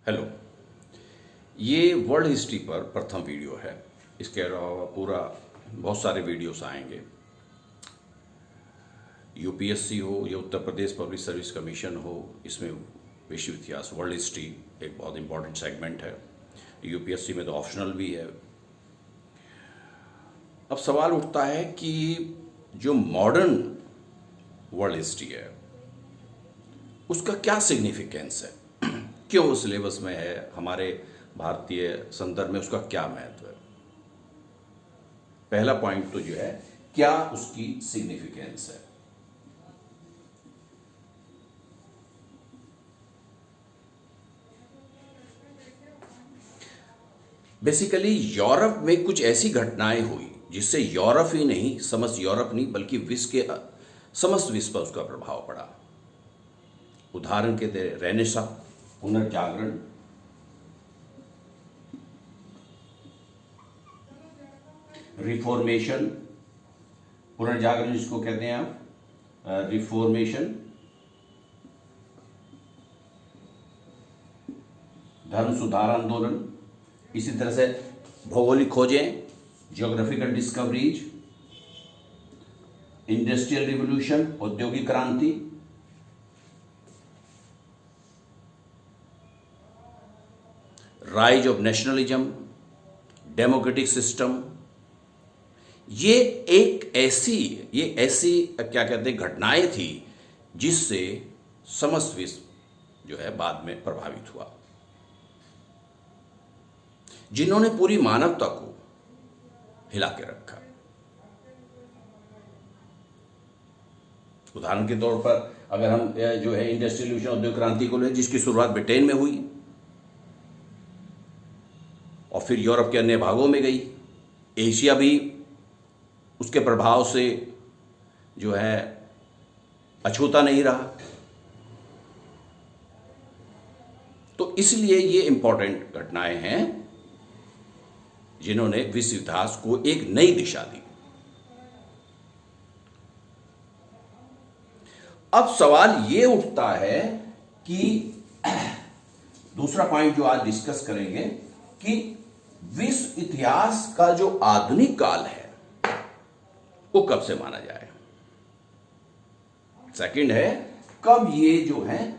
Hello. ये world history पर प्रथम वीडियो है। इसके अलावा पूरा बहुत सारे वीडियोस आएंगे। यूपीएससी हो या Uttar Pradesh public service commission हो, इसमें विश्व इतिहास वर्ल्ड हिस्ट्री एक बहुत इंपॉर्टेंट सेगमेंट है। यूपीएससी में तो ऑप्शनल भी है। अब सवाल उठता है कि जो मॉडर्न वर्ल्ड हिस्ट्री है उसका क्या सिग्निफिकेंस है, क्यों वो सिलेबस में है, हमारे भारतीय संदर्भ में उसका क्या महत्व है। पहला पॉइंट तो जो है, क्या उसकी सिग्निफिकेंस है। बेसिकली यूरोप में कुछ ऐसी घटनाएं हुई जिससे यूरोप ही नहीं, समस्त यूरोप नहीं बल्कि विश्व के समस्त विश्व पर उसका प्रभाव पड़ा। उदाहरण के लिए रेनेसां, पुनर्जागरण, रिफॉर्मेशन, पुनर्जागरण जिसको कहते हैं आप, रिफॉर्मेशन, धर्म सुधार आंदोलन, इसी तरह से भौगोलिक खोजें, ज्योग्राफिकल डिस्कवरीज, इंडस्ट्रियल रिवोल्यूशन, औद्योगिक क्रांति, rise of nationalism, democratic system. ये ऐसी क्या कहते हैं घटनाएं थी जिससे समस्त विश्व जो है बाद में प्रभावित हुआ, जिन्होंने पूरी मानवता को हिला के रखा। उदाहरण के तौर पर अगर हम जो है इंडस्ट्रियल रिवोल्यूशन, औद्योगिक क्रांति को ले, जिसकी शुरुआत ब्रिटेन में हुई और फिर यूरोप के अन्य भागों में गई। एशिया भी उसके प्रभाव से जो है अछूता नहीं रहा। तो इसलिए ये इंपॉर्टेंट घटनाएं हैं जिन्होंने विश्व इतिहास को एक नई दिशा दी। अब सवाल ये उठता है कि दूसरा पॉइंट जो आज डिस्कस करेंगे कि विश्व इतिहास का जो आधुनिक काल है वो कब से माना जाए। सेकंड है, कब ये जो है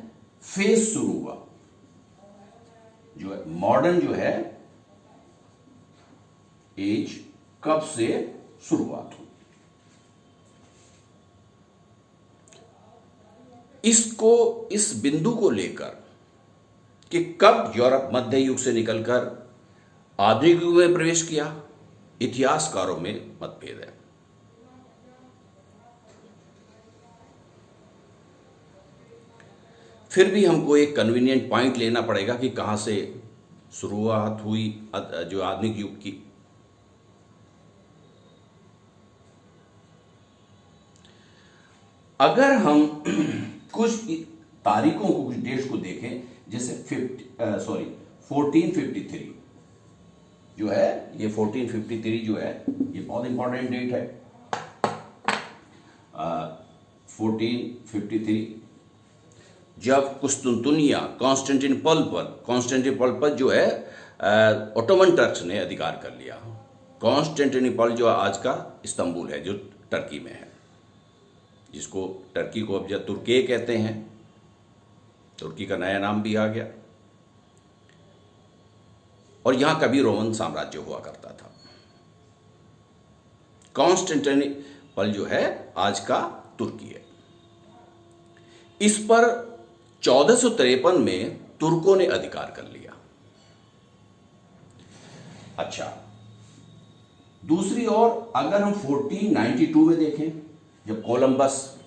फेज शुरू हुआ, जो है मॉडर्न जो है एज कब से शुरुआत हुई। इस बिंदु को लेकर कि कब यूरोप मध्य युग से निकलकर आधुनिक युग में प्रवेश किया, इतिहासकारों में मतभेद है। फिर भी हमको एक कन्वीनियंट पॉइंट लेना पड़ेगा कि कहां से शुरुआत हुई जो आधुनिक युग की। अगर हम कुछ तारीखों को, कुछ डेट्स को देखें, जैसे 1453 जो है, ये 1453 जो है ये बहुत इंपॉर्टेंट डेट है। 1453 जब कुस्तुनतुनिया, कॉन्स्टेंटिनोपल पर जो है ओटोमन टर्क्स ने अधिकार कर लिया। कॉन्स्टेंटिनोपल जो आज का इस्तांबुल है, जो टर्की में है, जिसको टर्की को अब जब तुर्की कहते हैं, तुर्की का नया नाम भी आ गया। और यहां कभी रोमन साम्राज्य हुआ करता था। कॉन्स्टेंटिनोपल जो है आज का तुर्की है। इस पर 1453 में तुर्कों ने अधिकार कर लिया। अच्छा, दूसरी ओर अगर हम 1492 में देखें, जब कोलंबस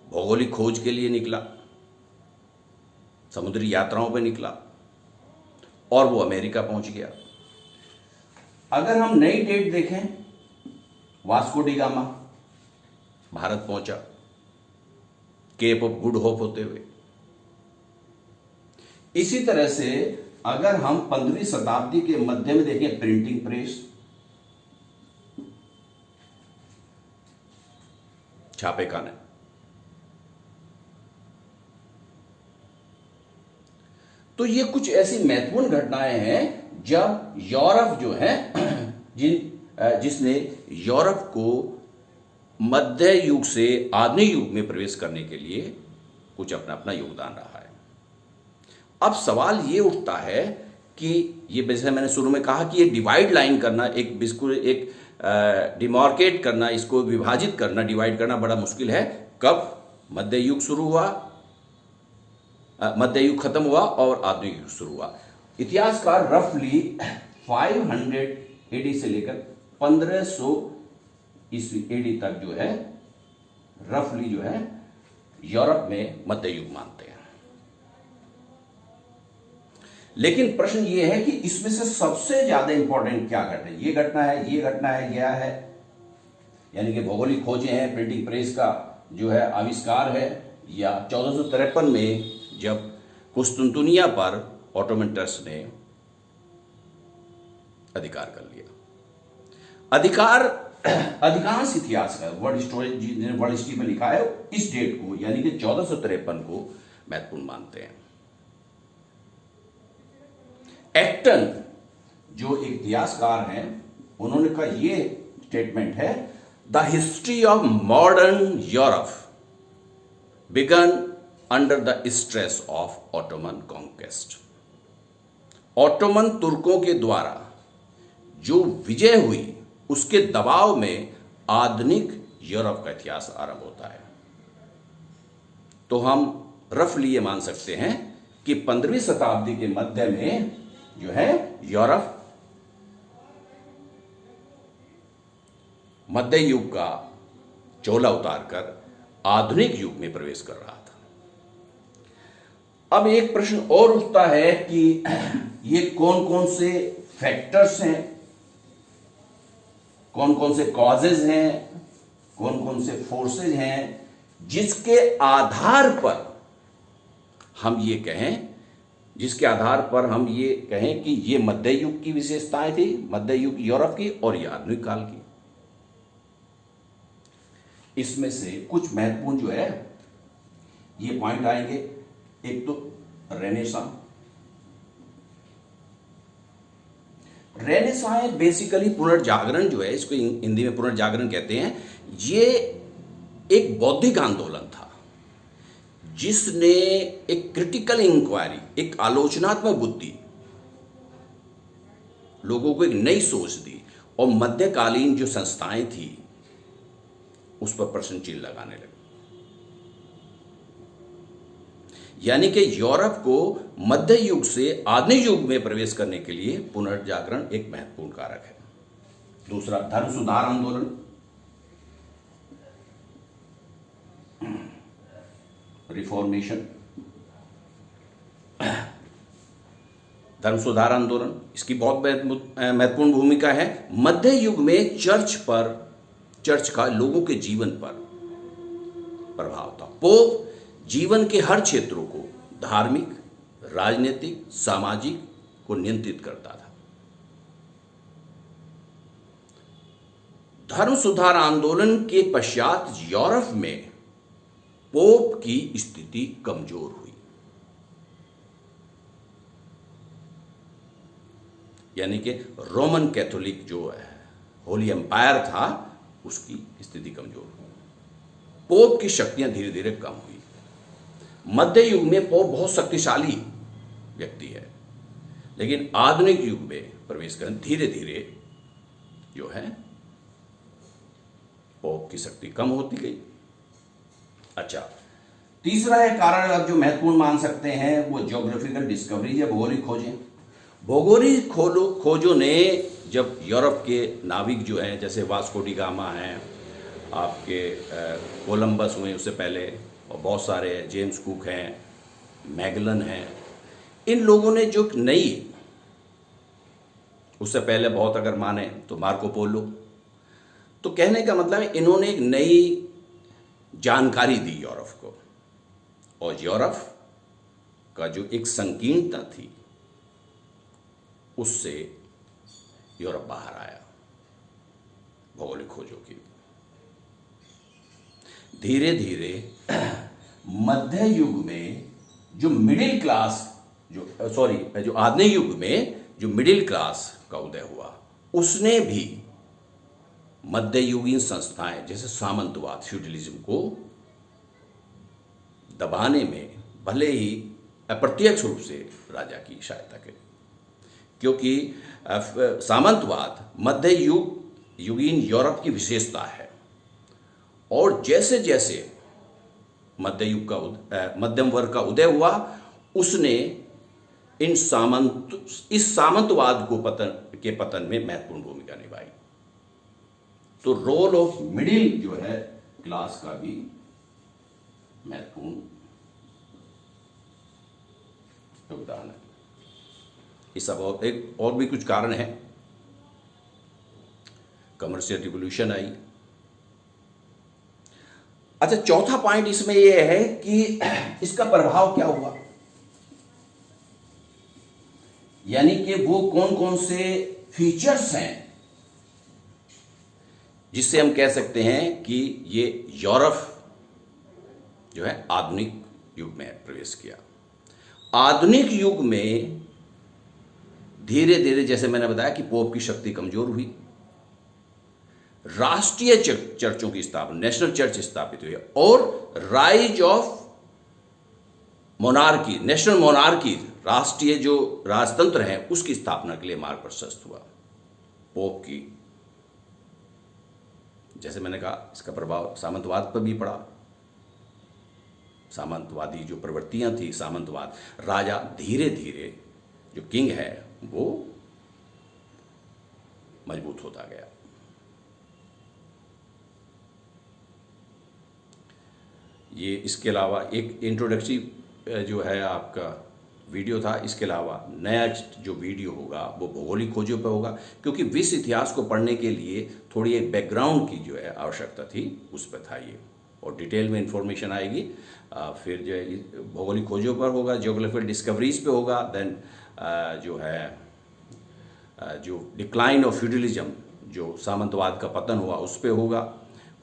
भौगोलिक खोज के लिए निकला, समुद्री यात्राओं पर निकला और वो अमेरिका पहुंच गया। अगर हम नई डेट देखें, वास्को डी गामा भारत पहुंचा, केप ऑफ गुड होप होते हुए। इसी तरह से अगर हम 15वीं शताब्दी के मध्य में देखें, प्रिंटिंग प्रेस, छापेखाने, तो ये कुछ ऐसी महत्वपूर्ण घटनाएं हैं जब यूरोप जो है जिसने यूरोप को मध्य युग से आधुनिक युग में प्रवेश करने के लिए कुछ अपना अपना योगदान रहा है। अब सवाल ये उठता है कि ये जैसे मैंने शुरू में कहा कि ये डिवाइड लाइन करना, एक बिल्कुल एक डिमार्केट करना, इसको विभाजित करना, डिवाइड करना बड़ा मुश्किल है। कब मध्य युग शुरू हुआ, मध्य युग खत्म हुआ और आधुनिक युग शुरू हुआ। इतिहासकार रफली 500 एडी से लेकर 1500 ईस्वी एडी तक जो है रफली जो है यूरोप में मध्य युग मानते हैं। लेकिन प्रश्न ये है कि इसमें से सबसे ज्यादा इंपॉर्टेंट क्या घटना है? ये घटना है, ये घटना है, क्या है? यानी कि भौगोलिक खोजें हैं, प्रिंटिंग प्रेस का जो है आविष्कार है, या 1453 में जब कुस्तुनतुनिया पर ऑटोमन टर्क्स ने अधिकार कर लिया। अधिकांश इतिहासकार वर्ल्ड हिस्ट्री में लिखा है इस डेट को, यानी कि 1453 को महत्वपूर्ण मानते हैं। एक्टन जो एक इतिहासकार हैं, उन्होंने कहा ये स्टेटमेंट है, the history of modern Europe began under the stress of Ottoman conquest. Ottoman तुर्कों के द्वारा जो विजय हुई उसके दबाव में आधुनिक यूरोप का इतिहास आरंभ होता है। तो हम रफली ये मान सकते हैं कि 15वीं शताब्दी के मध्य में जो है यूरोप मध्य युग का चोला उतारकर आधुनिक युग में प्रवेश कर रहा था। अब एक प्रश्न और उठता है कि ये कौन कौन से फैक्टर्स हैं, कौन कौन से कॉजेज हैं, कौन कौन से फोर्सेज हैं जिसके आधार पर हम ये कहें, कि ये मध्य युग की विशेषताएं थी, मध्य युग यूरोप की और ये आधुनिक काल की। इसमें से कुछ महत्वपूर्ण जो है ये पॉइंट आएंगे। एक तो रेनेसां बेसिकली पुनर्जागरण जो है, इसको हिंदी में पुनर्जागरण कहते हैं। ये एक बौद्धिक आंदोलन था जिसने एक क्रिटिकल इंक्वायरी, एक आलोचनात्मक बुद्धि, लोगों को एक नई सोच दी और मध्यकालीन जो संस्थाएं थी उस पर प्रश्न चिन्ह लगाने लगे। यानी कि यूरोप को मध्य युग से आधुनिक युग में प्रवेश करने के लिए पुनर्जागरण एक महत्वपूर्ण कारक है। दूसरा, धर्म सुधार आंदोलन। रिफॉर्मेशन, धर्म सुधार आंदोलन, इसकी बहुत महत्वपूर्ण भूमिका है। मध्य युग में चर्च का लोगों के जीवन पर प्रभाव था। पोप जीवन के हर क्षेत्रों को, धार्मिक, राजनीतिक, सामाजिक को नियंत्रित करता था। धर्म सुधार आंदोलन के पश्चात यूरोप में पोप की स्थिति कमजोर हुई, यानी कि रोमन कैथोलिक जो है होली एम्पायर था उसकी स्थिति कमजोर हुई। पोप की शक्तियां धीरे धीरे कम हुई। मध्य युग में पोप बहुत शक्तिशाली व्यक्ति है, लेकिन आधुनिक युग में प्रवेश कर धीरे धीरे जो है पोप की शक्ति कम होती गई। अच्छा, तीसरा है कारण अब जो महत्वपूर्ण मान सकते हैं वो ज्योग्राफिकल डिस्कवरी या भौगोलिक खोजें। भौगोलिक खोजों ने जब यूरोप के नाविक जो हैं, जैसे वास्को डी गामा हैं, आपके कोलंबस हुए उससे पहले, और बहुत सारे जेम्स कुक हैं, मैगलन हैं, इन लोगों ने जो नई, उससे पहले बहुत अगर माने तो मार्को पोलो, तो कहने का मतलब है इन्होंने एक नई जानकारी दी यूरोप को, और यूरोप का जो एक संकीर्णता थी उससे यूरोप बाहर आया भौगोलिक खोजों की। धीरे धीरे मध्य युग में जो मिडिल क्लास जो आधुनिक युग में जो मिडिल क्लास का उदय हुआ, उसने भी मध्ययुगीन संस्थाएं जैसे सामंतवाद, फ्यूडलिज्म को दबाने में भले ही अप्रत्यक्ष रूप से राजा की सहायता करी, क्योंकि सामंतवाद युगीन यूरोप की विशेषता है। और जैसे जैसे मध्यम वर्ग का उदय हुआ, उसने इस सामंतवाद को पतन में महत्वपूर्ण भूमिका निभाई। तो रोल ऑफ मिडिल जो है क्लास का भी महत्वपूर्ण योगदान है। इस सब एक और भी कुछ कारण है। कमर्शियल रिवॉल्यूशन आई। अच्छा, चौथा पॉइंट इसमें यह है कि इसका प्रभाव क्या हुआ, यानी कि वो कौन कौन से फीचर्स हैं जिससे हम कह सकते हैं कि ये यूरोप जो है आधुनिक युग में प्रवेश किया। आधुनिक युग में धीरे धीरे, जैसे मैंने बताया कि पोप की शक्ति कमजोर हुई, राष्ट्रीय चर्चों की स्थापना, नेशनल चर्च स्थापित हुई, और rise of monarchy, national monarchy, राष्ट्रीय जो राजतंत्र है उसकी स्थापना के लिए मार्ग प्रशस्त हुआ। पोप की, जैसे मैंने कहा, इसका प्रभाव सामंतवाद पर भी पड़ा। सामंतवादी जो प्रवृत्तियां थी, सामंतवाद, राजा धीरे धीरे, जो किंग है वो मजबूत होता गया। ये इसके अलावा एक इंट्रोडक्टरी जो है आपका वीडियो था, इसके अलावा नया जो वीडियो होगा वो भौगोलिक खोजों पर होगा, क्योंकि विश्व इतिहास को पढ़ने के लिए थोड़ी एक बैकग्राउंड की जो है आवश्यकता थी, उस पर था ये, और डिटेल में इंफॉर्मेशन आएगी। फिर जो है भौगोलिक खोजों पर होगा, जियोग्राफिकल डिस्कवरीज पे होगा, देन जो है जो डिक्लाइन ऑफ फ्यूडलिज्म, जो सामंतवाद का पतन हुआ, उस पे होगा,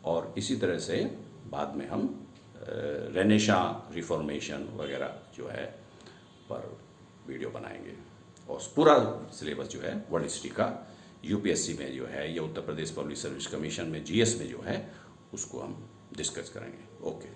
और इसी तरह से बाद में हम रेनेसां, रिफॉर्मेशन वगैरह जो है पर वीडियो बनाएंगे। और पूरा सिलेबस जो है वर्ल्ड हिस्ट्री का यूपीएससी में जो है, या Uttar Pradesh public service commission में, जीएस में जो है, उसको हम डिस्कस करेंगे। ओके।